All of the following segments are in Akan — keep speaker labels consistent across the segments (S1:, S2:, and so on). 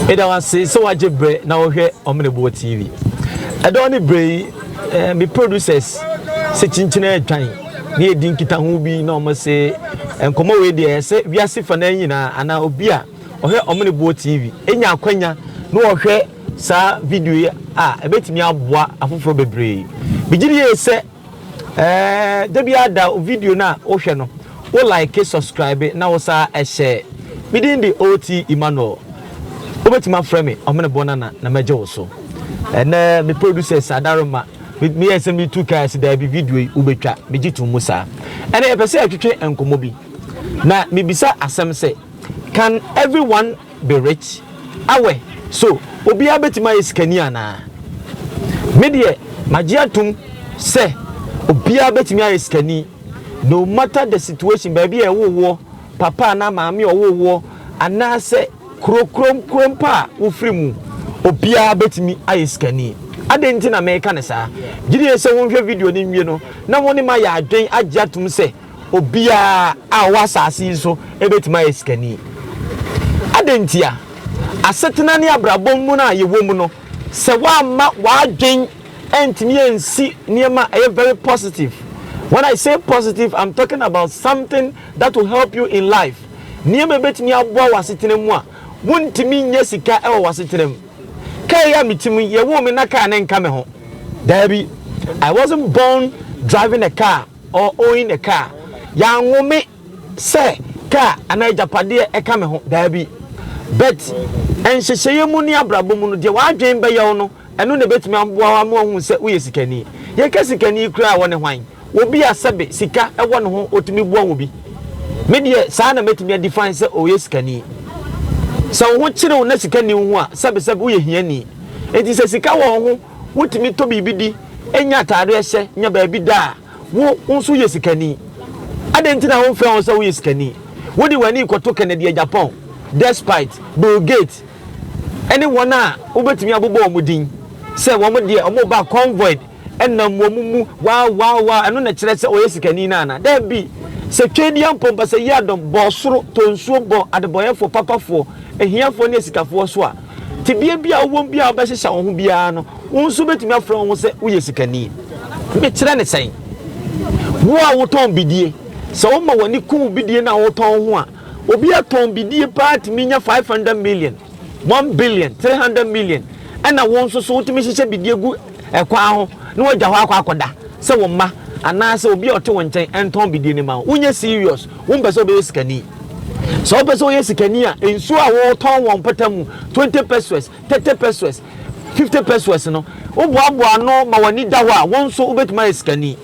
S1: Eda was say so Agyapong na wo hwe Omnebo TV. Eda oni bre me producers se chinchina atwan na edin kita ho bi na omo se enkomo we de se wiase fa na nyina ana obi a ohwe Omnebo TV enya akwanya na wo hwe sa video a ebetimi aboa afoforo bebre bigiri se debi ada video na wo hwe no wo like subscribe na wo sa share within the OT Emmanuel obetima frame Omnebo na meje wo so and me producers adaroma with me SMB 2 cars there be video ubetwa begitu musa and e pese atwetwe enkomo bi na me bisa asem say can everyone be rich awe so obi abetima iskani ana me de magiatum say obi abetima iskani no matter the situation baby e wo papa na maami owo ana say krokrom pa wo frimu obi abetimi iskani adenti na meka ne saa gidi se wonhwe video ni nwie no na woni ma ya adwen agyatum se obi a wasase so ebetima iskani adenti a asetena ne abrabom mu na yewo mu no se wa ma wa adwen entimi ensi niema very positive. When I say positive, I'm talking about something that will help you in life. Niema betimi aboa wasetena mu a wontimi nya sika e wasetena mu kaya mitimi ye wo me na car na nka me ho dabi. I wasn't born driving a car or owning a car ya nwome say car ana japade e ka me ho dabi but enhyehyeye mu ni abrabo mu no de wadwen be ye no eno na betimi aboa wa mo hu se wo ye sikani ye ka sikani kura wo ne hwan obi asabe sika e wo ne ho otimi boa wo bi me de sa na metimi define se o ye sikani so wo kire na sika ni ho a sabe wo ye hiani enti se sika wo ho wotimi to bibidi enya atade ehye nya ba bi da wo nso ye sika ni adenti na wo fe won se wo ye sika ni wodi wani ikoto Kennedy Agyapong despite Bill Gates anyone a obetimi abobo omudin se wo mo de omo ba convoy enam wo mumu wa eno na kire se o ye sika ni na da bi se twedian pompa se yadom bo soro tonsuo bo adeboyefo papafo ehiafo ne sikafo so a tibia bia wo bia obehyehyɛ wo ho bia no wo nso betumi afra wo se wo ye sikani me kire ne sen wo a wo ton bidie se wo ma wani ku bidie na wo ton ho a obi aton bidie part minya 500 million 1 billion 300 million ana wo nso so wotumi hyehyɛ bidie gu ekwa ho na wo gya ho akoda se wo ma ana se obi ote wo nkyɛn enton bidie ne ma wo nya serious wo mpɛ se obe sikani. So person yes kania ensu a wo ton won patamu 20 pesos 30 pesos 50 pesos no wo boaboa no ma wani da ho a won so obetuma eskani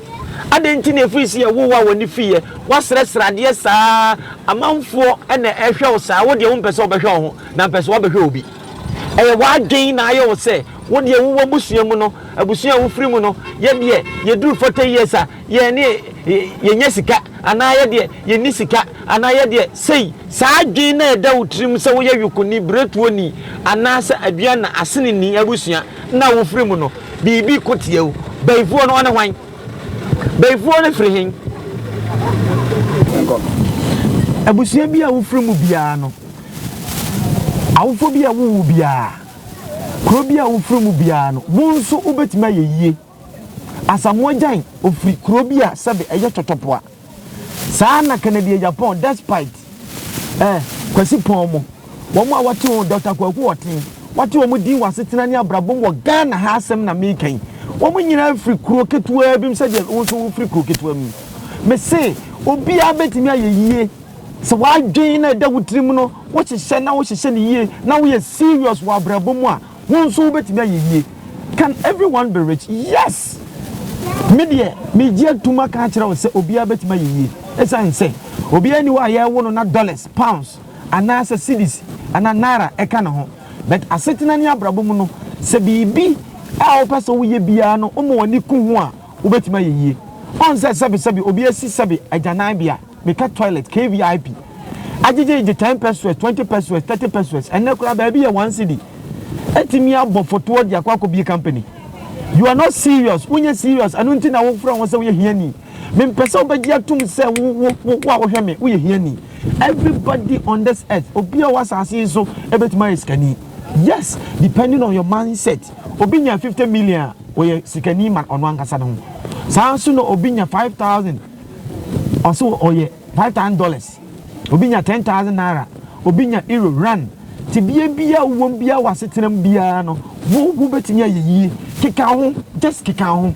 S1: adenti na free see wo wa wani fie wasresrade saa amanfo na ehwe wo saa wo de wo mpese obehwe ho na mpese wo behwe obi wa dwen na ayo wo se wo de wo busua mu no abusua wo free mu no ye de ye do 40 years a ye ne ye nya sika ana ye de ye ni sika ana ye de sei saa dwen na da wutrim se wo ye yukuni bretuo ni ana se adua na asene ni abusua na wo free mu no bibi kotie wo baifuo no ne hwan baifuo ne free hin abusua bi a wo free mu bia no awofo bi a wo bia kro bi a wo free mu bia no wonso obetima ye yie asamoagyan ofri kro bi a sabe eye totopoa saa na Kennedy Agyapong despite kwasi pomo wo mo awate on Dr. Kwaku Otin wate wo mo din wasetena ne abrabom wo Ghana ha asem na mekan wo mo nyina free kro ketua bim se de wonso wo free kro ketua mi me say obi abetimi aye yie so wa dwen na da wutrim no wo hyehye na wo hyehye ne yie na wo ye serious wa abrabom a wonso betimi aye yie. Can everyone be rich? Yes. Media media tuma ka kire wo se obi abetimi aye yie esan se obi ani wa ye wo no na dollars pounds ana se cedis ana naira eka ne ho but asetina ne abrabom no se bibi a wo pese wo ye bia no omo wani ku ho a wo betimi aye yie on se sabi obi asi sabi ajanan bia make a toilet KVIP ajeje 10 pesos 20 pesos 30 pesos and na kura baby 1 cedi etimi abo photo dia kwa bi company. You are not serious when you serious and until now from was we hiani me pese obaji atum se wo hwe me we hiani everybody on this earth obi a wasase so ebetima iskani Yes, depending on your mindset. Obinya 50 million or sikani man on one casano. Sansuno Obinya 5,000 also or $5,000. Obinya 10,000 naira. Obinya euro run. Tibia won't be our sitting biano. Who bet in ye kick out, just kick out.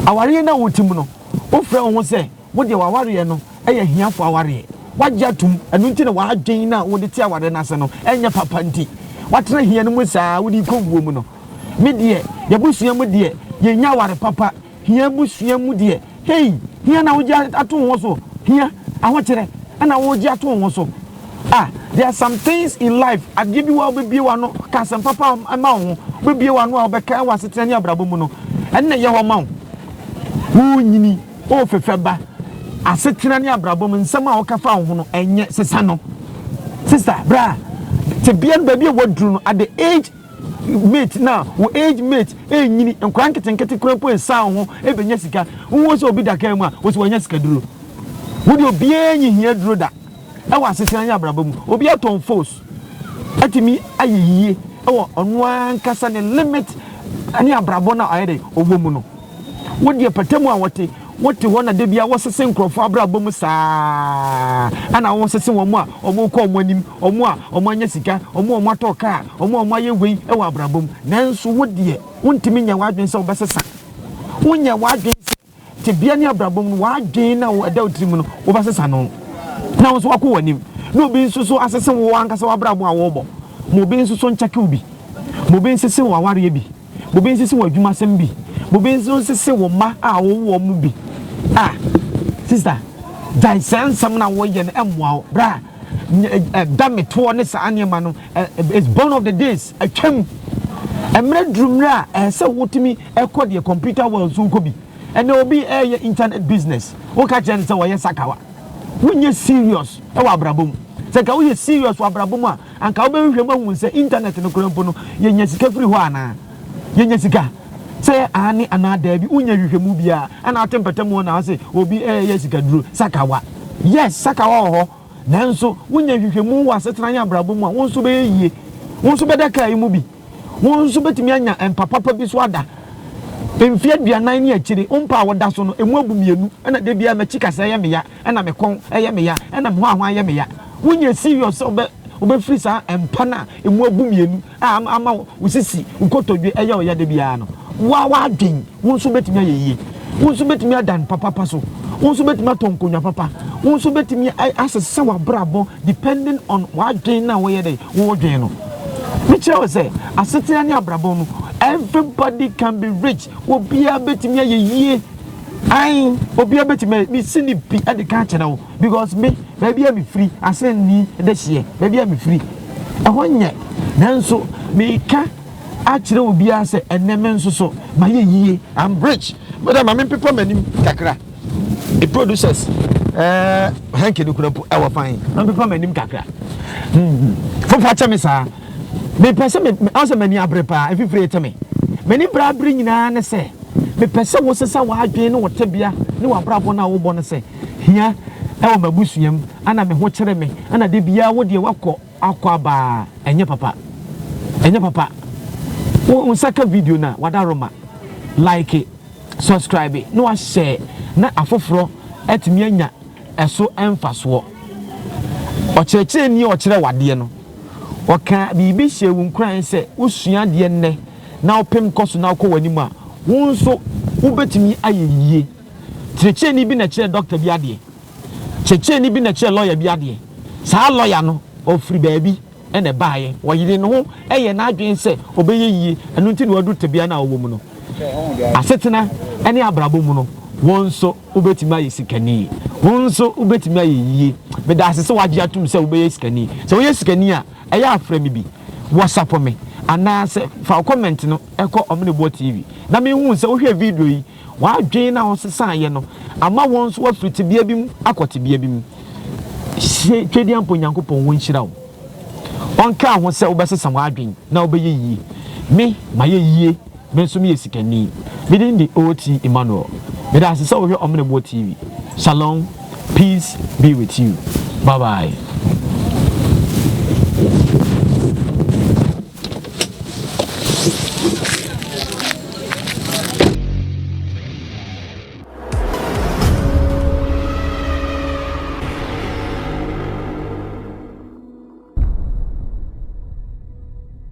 S1: Our arena would timono. O friend won't say, what you are warrior, eh, here for our warrior. What jatum, and until a wild Jane would tell what the national, and your papanti. What na here no musa would you come woman? Me dear, your bushia mu dear, ye nyaware papa, here bushia mu dear. Hey, here now at also. Here, I want it, and I want you at also. Ah, there are some things in life. I give you all be one, cast and papa amount, will be one while back I was a 10 year brabuno, and then your amount. Who ni, oh, for Feba. I said, Tirania brabum, and somehow Cafa, and yet, Sesano. Sister, bra. To be a baby wardroom at the age mate now, who age mate, and crank and get a crumple and sound, even Jessica, who was be the camera, was when Jessica drew. Would you be any here, drew that? I was a Tanya Brabum, or be a ton force. At me, I ye, on one cassan and limit, and ya brabona ide, or woman. Would you patemo what you want to be? I was a synchro for Brabumusa, and I was a sing or more come when him or more or my Jessica or more motor car or more my way or Brabum. Nancy would dear, won't mean your wife so best. When your wife to be any Brabum, why Jane or adult woman over the sun. Now was walk on him. No being so as some one cast of Brabum wobo. Mobin so son chakubi. Mobin says so warrior be. Mobin says what you must be. Mobin so says so ma our warm be. Ah, sister, die send some now way and wow, bra. Damn it, 2 honest animal. It's born of the days. I came and made dream and so what to me, I called your computer world soon could be. And there will be a internet business. What I can say, Sakawa. When you're serious, our brabum. Saka, we are serious, wa brabuma, and Cowboy will say internet in the Colombo, Yenyasika free one. Yenyasika. Say ani another be unya yuhemubia and our temperature mo na say obi Jessica Drew Sakawa. Yes, Sakawa ho. Nanso unya yuhemu wa setran ya brabo mu a won so be yie. Won so be da kai mu bi. Won so betimi anya empapa bi so ada. Emfie aduanan ni akire umpa woda so no emu abumienu na de bia ma chika say me ya na me kon me ya na me ho ahwan ye me ya. Unya serious obe free sa empa na emu abumienu ama usisi ukotodwe ya de bia no. Wa ding won so betimi ayeye won so betimi adan papa so won so betimi atonkonya papa won so betimi asese wa brabo depending on what ding na we dey wo dwen no me chere say asete ani abrabo no everybody can be rich obia betimi ayeye ai obia betimi me sini bi e de ka chere wo because me baby am free asen ni de hie baby am free e ho nye nanso me ka actually will be as a name so my ye I'm rich but I'm people many kakra the producers hanky do kurampo I will find I'm people many kakra for facha me sa me person me also many abrepa if you free to me many bra bring na na say me person wo sesa wa adwen no wotabia ne wa brabo na wo bo no say hia e wo mabusuam ana me ho kire me ana de bia wo de wakọ aba enye papa on second video na wadaroma like it subscribe it no share na afoforo etimi anya eso emfaso o cheche ni o kire wade no o ka bibi hyewu nkran se usua de nne na opem koso na akọ wani mu a won so ubetimi ayeyie cheche ni bi na kire doctor bi ade cheche ni bi na kire lawyer bi ade sa lawyer no o free baby ene baaye woyire no ho eye na adwen se obeye yie enu nti ne wadu tebia na owo mu no asetena ene abrabo mu no wonso ubetimi aye sikani wonso ubetimi aye yie me da asese waje atum se obeye sikani se woye sikani a eye afra mi bi whatsapp me ana se fa comment no eko Omnebo TV na me hu se wo hwe video yi wa adwen na wo sesa ye no ama wonso wa friti bia bi mu akote bia bi mu twedi ampo Nyankopon won hira wo onka ho se obesesa wadwen na obeye yie me maye yie me nso me yesikani within the OT Emmanuel me da se wo hwe Omnebo TV shalom peace be with you bye bye